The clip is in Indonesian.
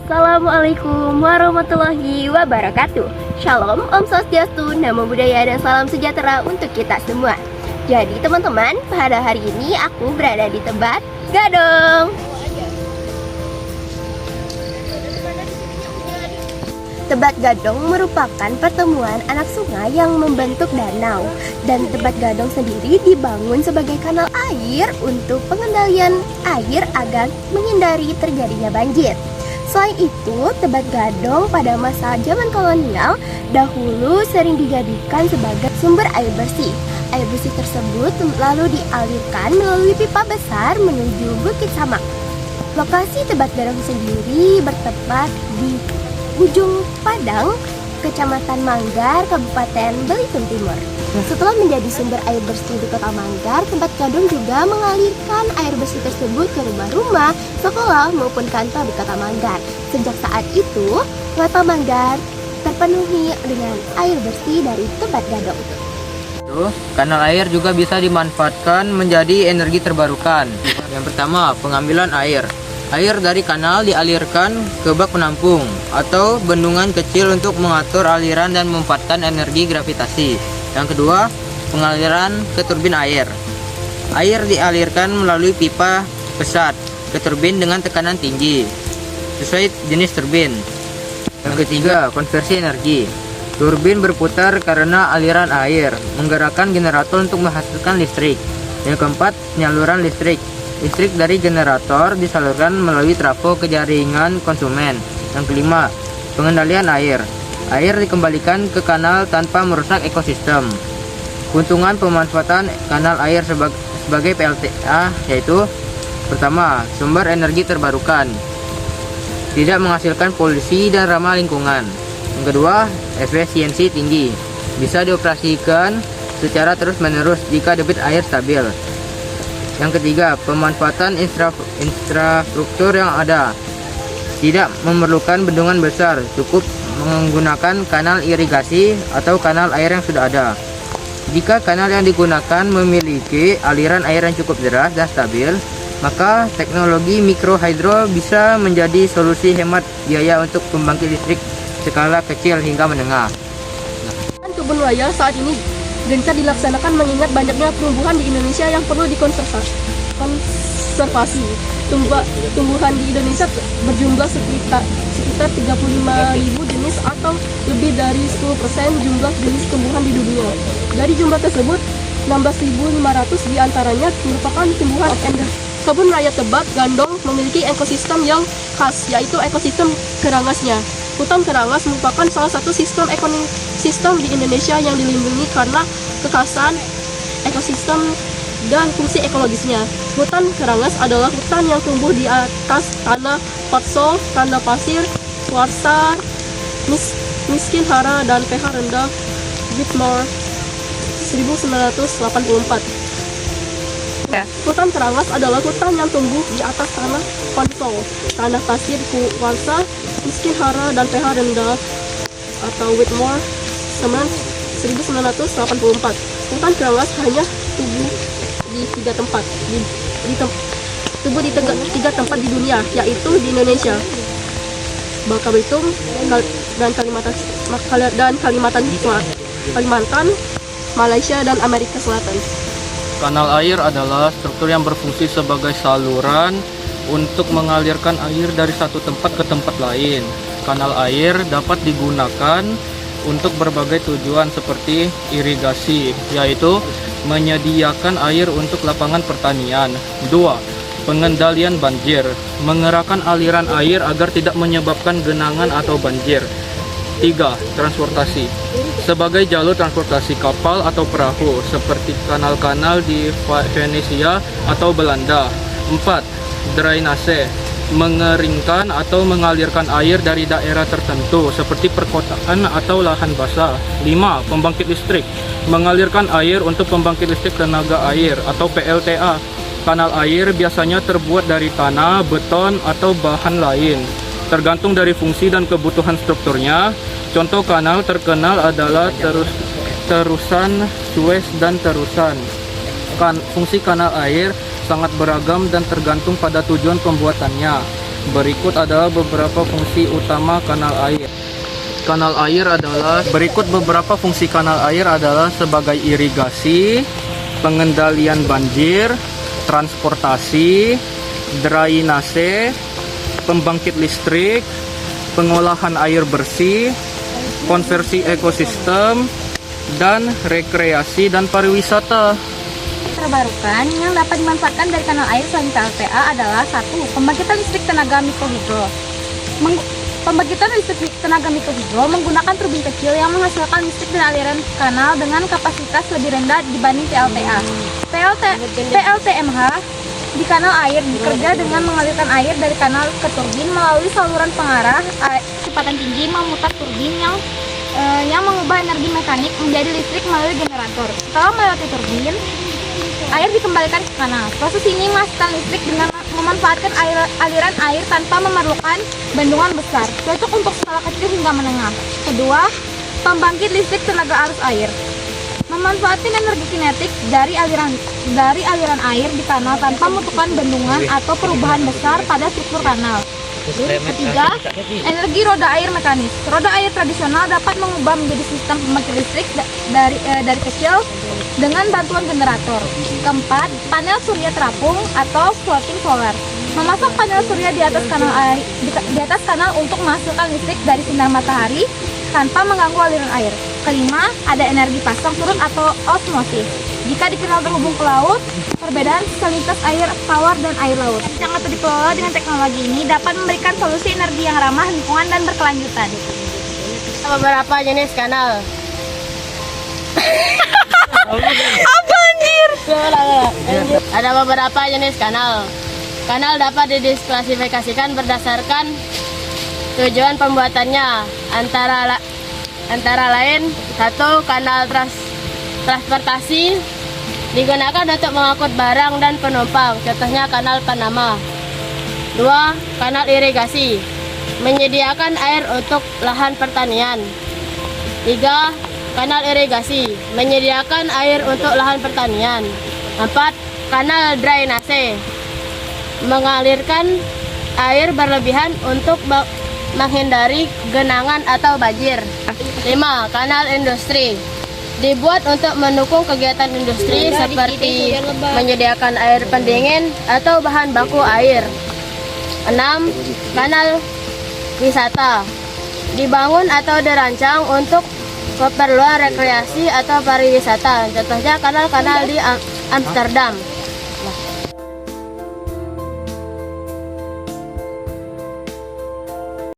Assalamualaikum warahmatullahi wabarakatuh. Shalom, Om Swastiastu, Namo Buddhaya, dan salam sejahtera untuk kita semua. Jadi teman-teman, pada hari ini aku berada di Tebet Gadong. Tebet Gadong merupakan pertemuan anak sungai yang membentuk danau. Dan Tebet Gadong sendiri dibangun sebagai kanal air untuk pengendalian air agar menghindari terjadinya banjir. Selain itu, Tebet Gadong pada masa zaman kolonial dahulu sering dijadikan sebagai sumber air bersih. Air bersih tersebut lalu dialirkan melalui pipa besar menuju Bukit Samak. Lokasi Tebet Gadong sendiri bertempat di ujung Padang, Kecamatan Manggar, Kabupaten Belitung Timur. Setelah menjadi sumber air bersih di Kota Manggar, Tebet Gadong juga mengalirkan air bersih tersebut ke rumah-rumah, sekolah maupun kantor di Kota Manggar. Sejak saat itu, Kota Manggar terpenuhi dengan air bersih dari Tebet Gadong. Kanal air juga bisa dimanfaatkan menjadi energi terbarukan. Yang pertama, pengambilan air. Air dari kanal dialirkan ke bak penampung atau bendungan kecil untuk mengatur aliran dan memanfaatkan energi gravitasi. Yang kedua, pengaliran ke turbin air. Air dialirkan melalui pipa besar ke turbin dengan tekanan tinggi sesuai jenis turbin. Yang ketiga, konversi energi. Turbin berputar karena aliran air, menggerakkan generator untuk menghasilkan listrik. Yang keempat, penyaluran listrik. Listrik dari generator disalurkan melalui trafo ke jaringan konsumen. Yang kelima, pengendalian air. Air dikembalikan ke kanal tanpa merusak ekosistem. Keuntungan pemanfaatan kanal air sebagai PLTA yaitu: pertama, sumber energi terbarukan, tidak menghasilkan polusi dan ramah lingkungan. Yang kedua, efisiensi tinggi, bisa dioperasikan secara terus-menerus jika debit air stabil. Yang ketiga, pemanfaatan infrastruktur yang ada, tidak memerlukan bendungan besar, cukup menggunakan kanal irigasi atau kanal air yang sudah ada. Jika kanal yang digunakan memiliki aliran air yang cukup deras dan stabil, maka teknologi mikrohidro bisa menjadi solusi hemat biaya untuk pembangkit listrik skala kecil hingga menengah. Kebun raya saat ini gencar dilaksanakan mengingat banyaknya pertumbuhan di Indonesia yang perlu dikonservasi. Tumbuhan di Indonesia berjumlah sekitar 35.000 jenis atau lebih dari 10% jumlah jenis tumbuhan di dunia. Dari jumlah tersebut, 16.500 diantaranya merupakan tumbuhan endemik. Kebun Raya Tebet Gadong memiliki ekosistem yang khas, yaitu ekosistem kerangasnya. Hutan kerangas merupakan salah satu sistem di Indonesia yang dilindungi karena kekhasan ekosistem dan fungsi ekologisnya. Hutan kerangas adalah hutan yang tumbuh di atas tanah potsol, tanda pasir, kuarsa, miskin hara, dan pH rendah. Whitmore 1984. Hutan kerangas adalah hutan yang tumbuh di atas tanah konsol, tanah pasir, kuarsa, miskin hara, dan pH rendah, atau Whitmore 1984. Hutan kerangas hanya tumbuh di tiga tempat tiga tempat di dunia, yaitu di Indonesia, Bangka Belitung, dan Kalimantan, Malaysia, dan Amerika Selatan. Kanal air adalah struktur yang berfungsi sebagai saluran untuk mengalirkan air dari satu tempat ke tempat lain. Kanal air dapat digunakan untuk berbagai tujuan seperti irigasi, yaitu menyediakan air untuk lapangan pertanian. 2. Pengendalian banjir, mengerahkan aliran air agar tidak menyebabkan genangan atau banjir. 3. Transportasi, sebagai jalur transportasi kapal atau perahu, seperti kanal-kanal di Venesia atau Belanda. 4. Drainase, mengeringkan atau mengalirkan air dari daerah tertentu seperti perkotaan atau lahan basah. 5. Pembangkit listrik, mengalirkan air untuk pembangkit listrik tenaga air atau PLTA. Kanal air biasanya terbuat dari tanah, beton, atau bahan lain, tergantung dari fungsi dan kebutuhan strukturnya. Contoh kanal terkenal adalah terusan Suez dan terusan. Fungsi kanal air sangat beragam dan tergantung pada tujuan pembuatannya. Berikut adalah beberapa fungsi utama kanal air. Berikut beberapa fungsi kanal air adalah sebagai irigasi, pengendalian banjir, transportasi, drainase, pembangkit listrik, pengolahan air bersih, konversi ekosistem, dan rekreasi dan pariwisata. Terbarukan yang dapat dimanfaatkan dari kanal air selain PLTA adalah 1. Pembangkitan listrik tenaga mikrohidro. Pembangkitan listrik tenaga mikrohidro menggunakan turbin kecil yang menghasilkan listrik dari aliran kanal dengan kapasitas lebih rendah dibanding PLTA. PLTMH di kanal air bekerja dengan mengalirkan air dari kanal ke turbin melalui saluran pengarah kecepatan tinggi memutar turbin yang mengubah energi mekanik menjadi listrik melalui generator. Setelah melewati turbin, air dikembalikan ke kanal. Proses ini menghasilkan listrik dengan memanfaatkan aliran air tanpa memerlukan bendungan besar, cocok untuk skala kecil hingga menengah. Kedua, pembangkit listrik tenaga arus air. Memanfaatkan energi kinetik dari aliran air di kanal tanpa membutuhkan bendungan atau perubahan besar pada struktur kanal. Ketiga, energi roda air mekanis. Roda air tradisional dapat mengubah menjadi sistem pembangkit listrik dari kecil dengan bantuan generator. Keempat, panel surya terapung atau floating solar. Memasang panel surya di atas kanal untuk menghasilkan listrik dari sinar matahari tanpa mengganggu aliran air. Kelima, ada energi pasang surut atau osmosis. Jika dikenal terhubung ke laut, perbedaan salinitas air tawar dan air laut yang atau dikelola dengan teknologi ini dapat memberikan solusi energi yang ramah lingkungan dan berkelanjutan. Beberapa jenis kanal. Apa anjir? Ada beberapa jenis kanal. Kanal dapat didisklasifikasikan berdasarkan tujuan pembuatannya. Antara lain, 1. Kanal transportasi digunakan untuk mengangkut barang dan penumpang. Contohnya kanal Panama. 2. Kanal irigasi menyediakan air untuk lahan pertanian. 3. Kanal irigasi menyediakan air untuk lahan pertanian. 4. Kanal drainase mengalirkan air berlebihan untuk menghindari genangan atau banjir. 5. Kanal industri dibuat untuk mendukung kegiatan industri seperti menyediakan air pendingin atau bahan baku air. 6. Kanal wisata dibangun atau dirancang untuk keperluan rekreasi atau pariwisata. Contohnya kanal-kanal di Amsterdam.